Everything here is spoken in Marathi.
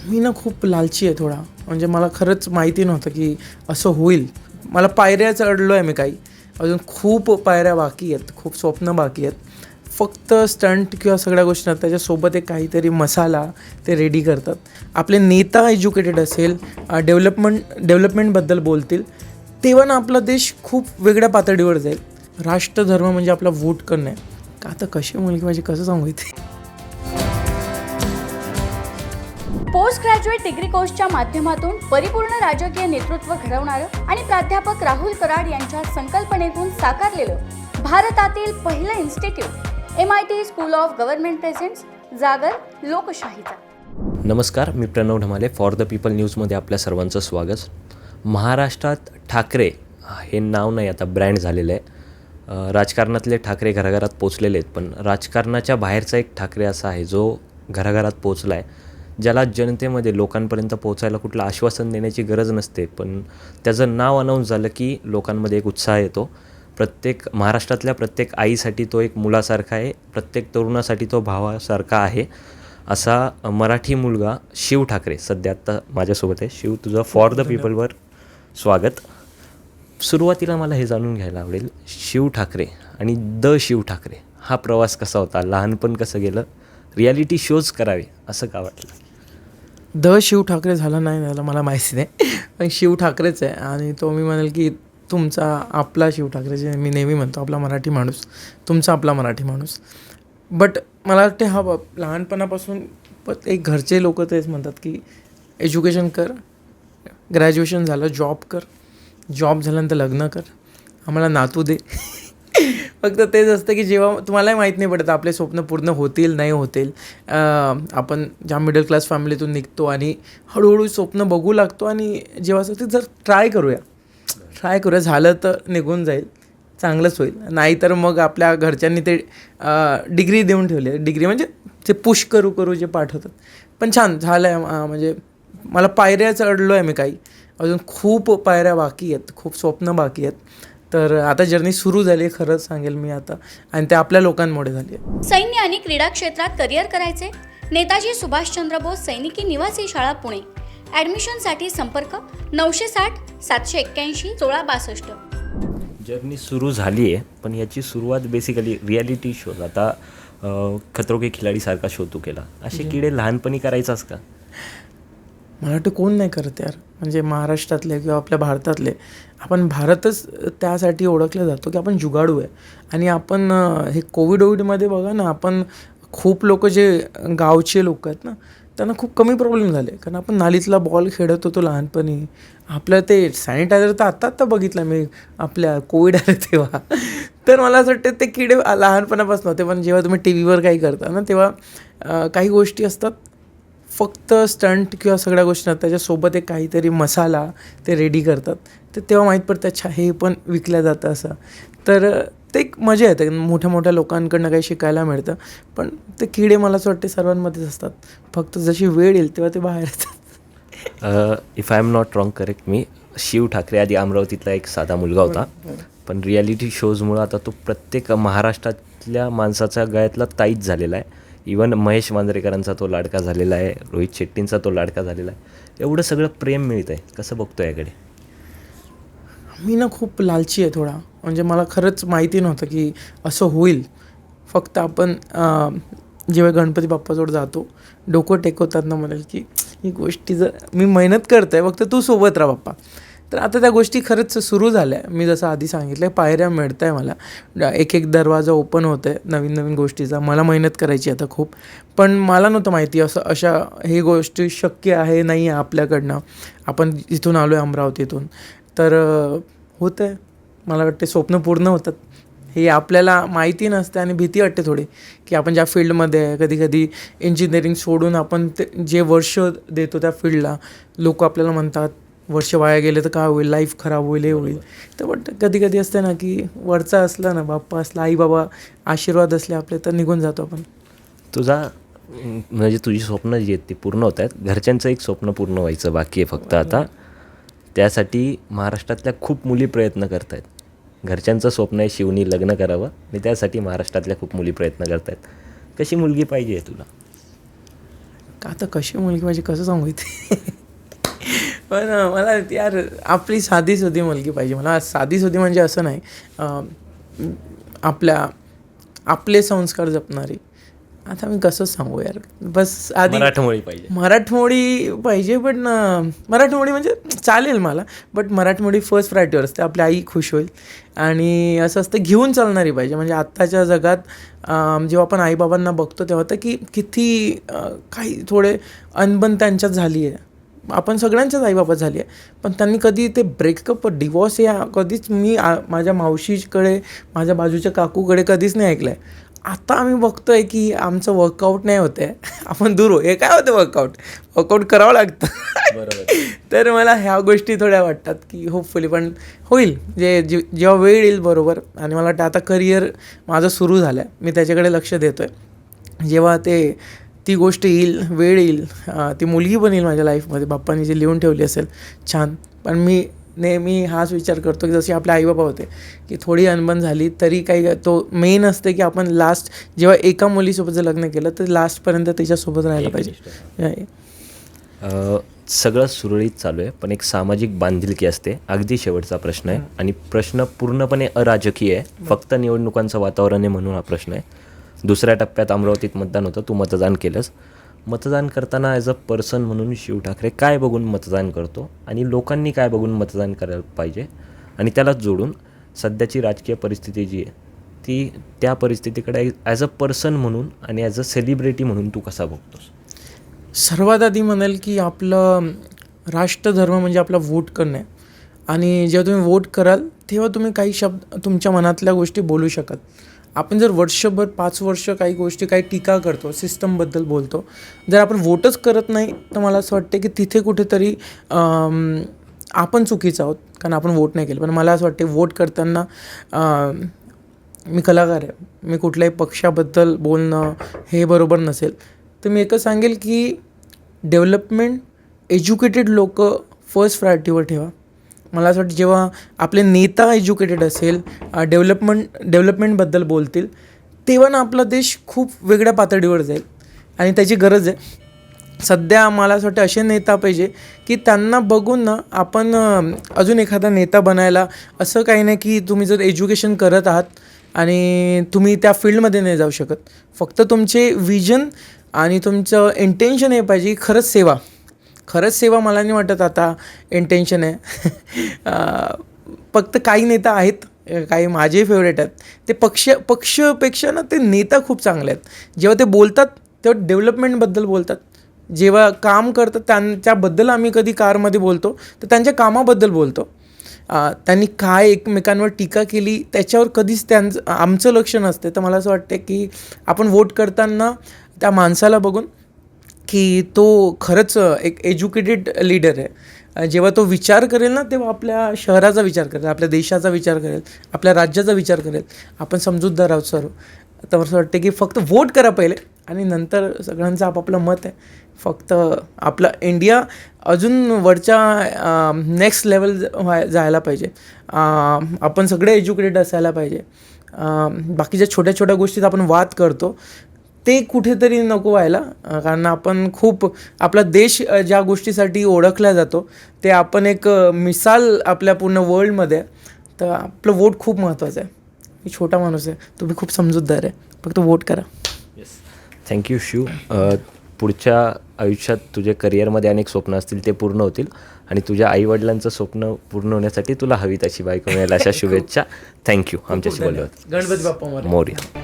मी ना खूप लालची आहे थोडा. म्हणजे मला खरंच माहिती नव्हतं की असं होईल. मला पायऱ्या चढलो आहे मी काही. अजून खूप पायऱ्या बाकी आहेत, खूप स्वप्न बाकी आहेत. फक्त स्टंट किंवा सगळ्या गोष्टी ना त्याच्यासोबत एक काहीतरी मसाला ते रेडी करतात. आपले नेता एज्युकेटेड असेल, डेव्हलपमेंटबद्दल बोलतील, तेव्हा ना आपला देश खूप वेगळ्या पातळीवर जाईल. राष्ट्रधर्म म्हणजे आपला वोट करणं आहे. का आता कशी मुलगी माझी कसं सांगू इथे. पोस्ट ग्रॅज्युएट डिग्री कोर्सच्या माध्यमातून परिपूर्ण राजकीय नेतृत्व घडवणारं आणि प्राध्यापक राहुल कराड यांच्या संकल्पनेतून साकारलेलं भारतातील पहिलं institute MIT school of government presents जागर लोकशाहीचा. नमस्कार, मी Pranav Dhamale. For the people न्यूजमध्ये आपल्या सर्वांचं स्वागत. महाराष्ट्रात ठाकरे हे नाव नाही, आता ब्रँड झालेलं आहे. राजकारणातले ठाकरे घराघरात पोचलेले आहेत, पण राजकारणाच्या बाहेरचा एक ठाकरे असा आहे जो घराघरात पोचला आहे, ज्याला जनतेमध्ये लोकांपर्यंत पोचायला कुठलं आश्वासन देण्याची गरज नसते, पण त्याचं नाव अनाऊन्स झालं की लोकांमध्ये एक उत्साह येतो. महाराष्ट्रातल्या प्रत्येक आईसाठी तो एक मुलासारखा आहे, प्रत्येक तरुणासाठी तो भावासारखा आहे. असा मराठी मुलगा शिव ठाकरे सध्या आत्ता माझ्यासोबत आहे. शिव, तुझं फॉर द पीपलवर स्वागत. सुरुवातीला मला हे जाणून घ्यायला आवडेल, शिव ठाकरे आणि द शिव ठाकरे हा प्रवास कसा होता? लहानपण कसं गेलं? रियालिटी शोज करावे असं का वाटलं? द शिव ठाकरे झालं नाही झालं मला माहिती नाही, पण शिव ठाकरेच आहे. आणि तो मी म्हणेल की तुमचा आपला शिव ठाकरे, जे मी नेहमी म्हणतो, आपला मराठी माणूस, तुमचा आपला मराठी माणूस. बट मला वाटते लहानपणापासून एक घरचे लोक तेच म्हणतात की एज्युकेशन कर, ग्रॅज्युएशन झालं जॉब कर, जॉब झाल्यानंतर लग्न कर, आम्हाला नातू दे. फक्त तेच असतं की जेव्हा तुम्हालाही माहीत नाही पडत आपले स्वप्न पूर्ण होतील नाही होतील. आपण ज्या मिडल क्लास फॅमिलीतून निघतो आणि हळूहळू स्वप्न बघू लागतो, आणि जेव्हा असं ते जर ट्राय करूया, झालं तर निघून जाईल, चांगलंच होईल. नाहीतर मग आपल्या घरच्यांनी ते डिग्री देऊन ठेवली, डिग्री म्हणजे ते पुश करू जे पाठवतात. पण छान झालं आहे. म्हणजे मला पायऱ्या चढलो आहे मी काही. अजून खूप पायऱ्या बाकी आहेत, खूप स्वप्न बाकी आहेत. तर आता जर्नी सुरू झाली आहे, खरंच सांगेल मी आता, आणि ते आपल्या लोकांमुळे झाली आहे. सैन्य आणि क्रीडा क्षेत्रात करिअर करायचे? नेताजी सुभाषचंद्र बोस सैनिकी निवासी शाळा पुणे. ॲडमिशनसाठी संपर्क 960 781 1662. जर्नी सुरू झाली आहे, पण याची सुरुवात बेसिकली रियालिटी शोज, आता खतरो के खिलाडीसारखा शो तू केला. असे किडे लहानपणी करायचास का? मला वाटतं कोण नाही करत यार. म्हणजे महाराष्ट्रातले किंवा आपल्या भारतातले, आपण भारतच त्यासाठी ओळखलं जातो की आपण जुगाडू आहे. आणि आपण हे कोविडमध्ये बघा ना, आपण खूप लोक जे गावचे लोक आहेत ना, त्यांना खूप कमी प्रॉब्लेम झाले, कारण आपण नालीतला बॉल खेळत होतो लहानपणी. आपलं ते सॅनिटायझर तर आत्ता बघितलं मी, आपल्या कोविड आले तेव्हा. तर मला असं वाटतं ते किडे लहानपणापासून होते. पण जेव्हा तुम्ही टी व्हीवर काही करता ना, तेव्हा काही गोष्टी असतात, फक्त स्टंट किंवा सगळ्या गोष्टी ना त्याच्यासोबत एक काहीतरी मसाला ते रेडी करतात. तर तेव्हा माहीत पडतं, अच्छा हे पण विकलं जातं असं. तर ते एक मजा येते, मोठ्या मोठ्या लोकांकडनं काही शिकायला मिळतं. पण ते किडे मला असं वाटते सर्वांमध्येच असतात, फक्त जशी वेळ येईल तेव्हा ते बाहेर येतात. If I am not wrong, correct me. Shiv Thackeray आधी अमरावतीतला एक साधा मुलगा होता, पण रियालिटी शोजमुळं आता तो प्रत्येक महाराष्ट्रातल्या माणसाच्या गळ्यातला ताईच झालेला आहे. इवन महेश मांजरेकरांचा तो लाडका झालेला आहे, रोहित शेट्टींचा तो लाडका झालेला आहे. एवढं सगळं प्रेम मिळतं आहे, कसं बघतो याकडे? मी ना खूप लालची आहे थोडा. म्हणजे मला खरंच माहिती नव्हतं की असं होईल. फक्त आपण जेव्हा गणपती बाप्पाजवळ जातो, डोकं टेकवताना म्हणेल की ही गोष्टी जर मी मेहनत करतो आहे, फक्त तू सोबत राहा बाप्पा. तर आता त्या गोष्टी खरंच सुरू झाल्या. मी जसं आधी सांगितलं, पायऱ्या मिळत आहे मला, एक दरवाजा ओपन होत आहे नवीन नवीन गोष्टीचा. मला मेहनत करायची आता खूप, पण मला नव्हतं माहिती अशा हे गोष्टी शक्य आहे नाही आहे आपल्याकडनं. आपण इथून आलो आहे अमरावतीतून, तर होतं आहे. मला वाटते स्वप्न पूर्ण होतात हे आपल्याला माहिती नसते, आणि भीती वाटते थोडी की आपण ज्या फील्डमध्ये आहे, कधी कधी इंजिनिअरिंग सोडून आपण ते जे वर्ष देतो त्या फील्डला, लोक आपल्याला म्हणतात वर्ष वाया गेले तर काय होईल, लाईफ खराब होईल, हे होईल. तर बट कधी कधी असते ना की वरचा असला ना, बाप्पा असला, आई बाबा आशीर्वाद असले आपले, तर निघून जातो आपण. म्हणजे तुझी स्वप्न जी आहेत ती पूर्ण होत आहेत. घरच्यांचं एक स्वप्न पूर्ण व्हायचं बाकी आहे फक्त आता. त्यासाठी महाराष्ट्रातल्या खूप मुली प्रयत्न करत आहेत. घरच्यांचं स्वप्न आहे शिवनी लग्न करावं, आणि त्यासाठी महाराष्ट्रातल्या खूप मुली प्रयत्न करत आहेत. कशी मुलगी पाहिजे आहे तुला? का आता कशी मुलगी पाहिजे कसं सांगू इथे. पण मला यार आपली साधीसुधी मुलगी पाहिजे. मला साधीसुधी म्हणजे असं नाही, आपले संस्कार जपणारी. आता मी कसं सांगू यार, बस आधी मराठमोळी पाहिजे. मराठमोळी पाहिजे. पण मराठमोळी म्हणजे चालेल मला, बट मराठमोळी फर्स्ट प्रायोरिटीवर असते. आपली आई खुश होईल आणि असं असतं घेऊन चालणारी पाहिजे. म्हणजे आत्ताच्या जगात जेव्हा आपण आईबाबांना बघतो तेव्हा तर की किती काही थोडे अनबन त्यांच्यात झाली आहे. आपण सगळ्यांच्याच आईबाबा झाली आहे, पण त्यांनी कधी ते ब्रेकअप डिवॉर्स या कधीच मी माझ्या मावशीकडे, माझ्या बाजूच्या काकूकडे कधीच नाही ऐकलं आहे. आता आम्ही बघतो आहे की आमचं वर्कआउट नाही होतं आहे, आपण दूर हो. हे काय होतं वर्कआउट करावं लागतं. बरोबर. तर मला ह्या गोष्टी थोड्या वाटतात की होपफुली पण होईल. जेव्हा वेळ येईल बरोबर. आणि मला वाटतं आता करिअर माझं सुरू झालं आहे, मी त्याच्याकडे लक्ष देतो आहे. जेव्हा ती गोष्ट येईल, वेळ येईल, ती मुलगी पण येईल माझ्या लाईफमध्ये, बाप्पांनी जी लिहून ठेवली असेल छान. पण मी नेहमी हाच विचार करतो की जसे आपले आईबाबा होते की थोडी अनबन झाली तरी काही, तो मेन असते की आपण लास्ट जेव्हा एका मुलीसोबत जर लग्न केलं तर लास्टपर्यंत तिच्यासोबत राहायला पाहिजे. सगळं सुरळीत चालू आहे, पण एक सामाजिक बांधिलकी असते. अगदी शेवटचा प्रश्न आहे आणि प्रश्न पूर्णपणे अराजकीय आहे, फक्त निवडणुकांचं वातावरण आहे म्हणून हा प्रश्न आहे. दुसऱ्या टप्प्यात अमरावतीत मतदान होतं, तू मतदान केलंस. मतदान करताना ॲज अ पर्सन म्हणून शिव ठाकरे काय बघून मतदान करतो आणि लोकांनी काय बघून मतदान करायला पाहिजे, आणि त्यालाच जोडून सध्याची राजकीय परिस्थिती जी आहे ती त्या परिस्थितीकडे ॲज अ पर्सन म्हणून आणि ॲज अ सेलिब्रिटी म्हणून तू कसा बघतोस? सर्वात आधी म्हणेल की आपलं राष्ट्रधर्म म्हणजे आपला वोट करणं आहे. आणि जेव्हा तुम्ही वोट कराल तेव्हा तुम्ही काही शब्द तुमच्या मनातल्या गोष्टी बोलू शकाल. आपण जर वर्षभर 5 वर्ष काही गोष्टी काही टीका करतो, सिस्टमबद्दल बोलतो, जर आपण वोटच करत नाही तर मला असं वाटतं की तिथे कुठेतरी आपण चुकीचं आहोत, कारण आपण वोट नाही केलं. पण मला असं वाटते वोट करताना मी कलाकार आहे, मी कुठल्याही पक्षाबद्दल बोलणं हे बरोबर नसेल. तर मी एकच सांगेल की डेव्हलपमेंट, एज्युकेटेड लोक फर्स्ट प्रायोरिटीवर ठेवा. मला असं वाटतं जेव्हा आपले नेता एज्युकेटेड असेल, डेव्हलपमेंटबद्दल बोलतील, तेव्हा ना आपला देश खूप वेगळ्या पातळीवर जाईल आणि त्याची गरज आहे. सध्या मला असं वाटतं असे नेता पाहिजे की त्यांना बघून ना आपण अजून एखादा नेता बनायला. असं काही नाही की तुम्ही जर एज्युकेशन करत आहात आणि तुम्ही त्या फील्डमध्ये नाही जाऊ शकत. फक्त तुमचे विजन आणि तुमचं इंटेन्शन हे पाहिजे की खरंच सेवा मला नाही वाटत आता इंटेन्शन आहे. फक्त काही नेता आहेत, काही माझे फेवरेट आहेत, ते पक्षपेक्षा ना ते नेता खूप चांगले आहेत. जेव्हा ते बोलतात तेव्हा डेव्हलपमेंटबद्दल बोलतात, जेव्हा काम करतात त्यांच्याबद्दल आम्ही कधी कारमध्ये बोलतो तर त्यांच्या कामाबद्दल बोलतो. त्यांनी काय एकमेकांवर टीका केली त्याच्यावर कधीच आमचं लक्ष नसते. तर मला असं वाटतं की आपण वोट करताना त्या माणसाला बघून की तो खरंच एक एज्युकेटेड लीडर आहे. जेव्हा तो विचार करेल ना तेव्हा आपल्या शहराचा विचार करेल, आपल्या देशाचा विचार करेल, आपल्या राज्याचा विचार करेल. आपण समजूतदार आहोत सर्व. तर असं वाटतं की फक्त वोट करा पहिले आणि नंतर सगळ्यांचं आपापलं मत आहे. फक्त आपला इंडिया अजून वरच्या नेक्स्ट लेवल जायला पाहिजे. आपण सगळे एज्युकेटेड असायला पाहिजे. बाकीच्या छोट्या छोट्या गोष्टीत आपण वाद करतो ते कुठेतरी नको व्हायला. कारण आपण खूप आपला देश ज्या गोष्टीसाठी ओळखला जातो ते आपण एक मिसाल आपल्या पूर्ण वर्ल्डमध्ये आहे. तर आपलं वोट खूप महत्त्वाचं आहे. मी छोटा माणूस आहे, तुम्ही खूप समजूतदार आहे, फक्त वोट करा. Yes, thank you Shiv. पुढच्या आयुष्यात तुझे करिअरमध्ये अनेक स्वप्न असतील, ते पूर्ण होतील आणि तुझ्या आईवडिलांचं स्वप्न पूर्ण होण्यासाठी तुला हवी तशी बायको मिळेल अशा शुभेच्छा. थँक्यू आमच्याशी बोलल्यावर. गणपती बाप्पा मोरया.